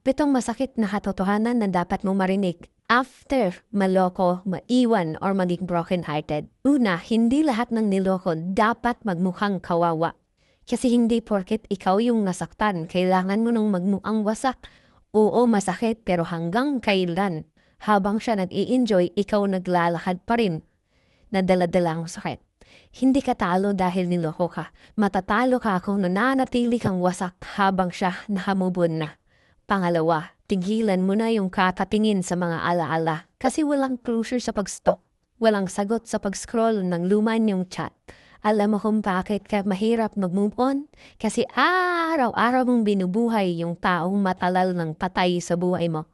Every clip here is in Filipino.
pitong masakit na katotohanan na dapat mong marinig after maloko, maiwan, or maging broken-hearted. Una, hindi lahat ng niloko dapat magmukhang kawawa. Kasi hindi porket ikaw yung nasaktan, kailangan mo nang magmukhang wasak. Oo, masakit, pero hanggang kailan? Habang siya nag-i-enjoy, ikaw naglalakad pa rin na dala-dala ang sakit. Hindi ka talo dahil niloko ka. Matatalo ka kung nananatili kang wasak habang siya nakamubon na. Pangalawa, tigilan mo na yung kakatingin sa mga alaala kasi walang closure sa pag-stalk. Walang sagot sa pag-scroll ng luma niyong chat. Alam mo kung bakit ka mahirap mag-move on? Kasi araw-araw mong binubuhay yung taong matalal ng patay sa buhay mo.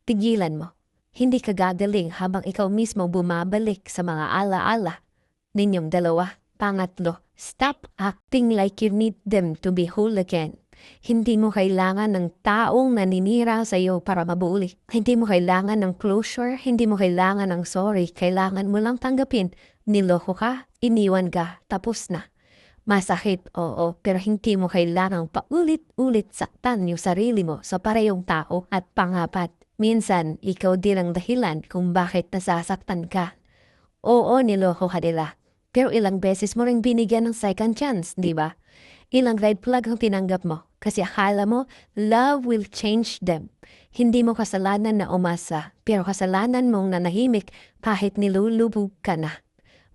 Tigilan mo. Hindi ka gagaling habang ikaw mismo bumabalik sa mga alaala ninyong dalawa. Pangatlo, stop acting like you need them to be whole again. Hindi mo kailangan ng taong naninira sa iyo para mabuli. Hindi mo kailangan ng closure, hindi mo kailangan ng sorry. Kailangan mo lang tanggapin. Niloko ka, iniwan ka, tapos na. Masakit, oo, pero hindi mo kailangang paulit-ulit saktan yung sarili mo sa parehong tao. At pangapat, minsan ikaw din ang dahilan kung bakit nasasaktan ka. Oo, niloko ka nila. Pero ilang beses mo ring binigyan ng second chance, di ba? Ilang red flag ang tinanggap mo kasi akala mo love will change them. Hindi mo kasalanan na umasa, pero kasalanan mong nanahimik kahit nilulubog ka na.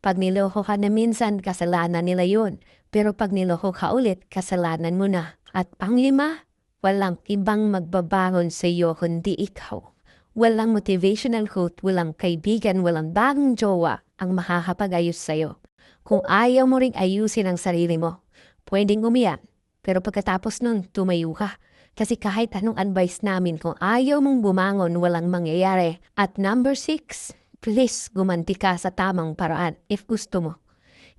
Pag niloko ka na minsan, kasalanan nila yun. Pero pag niloko ka ulit, kasalanan mo na. At panglima, walang ibang magbabangon sa iyo kundi ikaw. Walang motivational quote, walang kaibigan, walang bagong jowa ang makakapag-ayos sa iyo. Kung ayaw mo ring ayusin ang sarili mo, pwedeng umiyak. Pero pagkatapos nun, tumayo ka. Kasi kahit anong advice namin, kung ayaw mong bumangon, walang mangyayari. At number 6, please gumanti ka sa tamang paraan if gusto mo.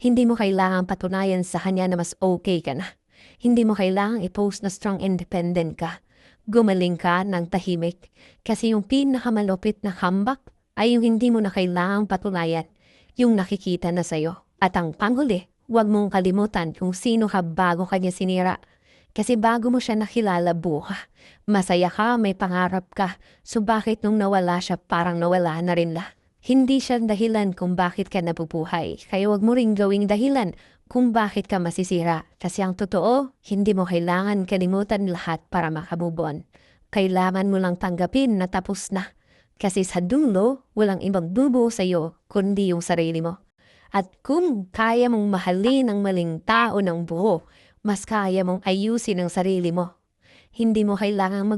Hindi mo kailangang patunayan sa kanya na mas okay ka na. Hindi mo kailangang i-post na strong independent ka. Gumaling ka ng tahimik. Kasi yung pinakamalupit na comeback ay yung hindi mo na kailangang patunayan. Yung nakikita na sa'yo. At ang panghuli, huwag mong kalimutan kung sino ka bago kanya sinira. Kasi bago mo siya nakilala, buka. Masaya ka, may pangarap ka. So bakit nung nawala siya, parang nawala na rin la? Hindi siya dahilan kung bakit ka nabubuhay. Kaya wag mo ring gawing dahilan kung bakit ka masisira. Kasi ang totoo, hindi mo kailangan kalimutan lahat para makamubon. Kailangan mo lang tanggapin na tapos na. Kasi sa dulo, walang ibang bubuo sa iyo kundi yung sarili mo. At kung kaya mong mahalin ang maling tao ng buo, mas kaya mong ayusin ang sarili mo. Hindi mo kailangang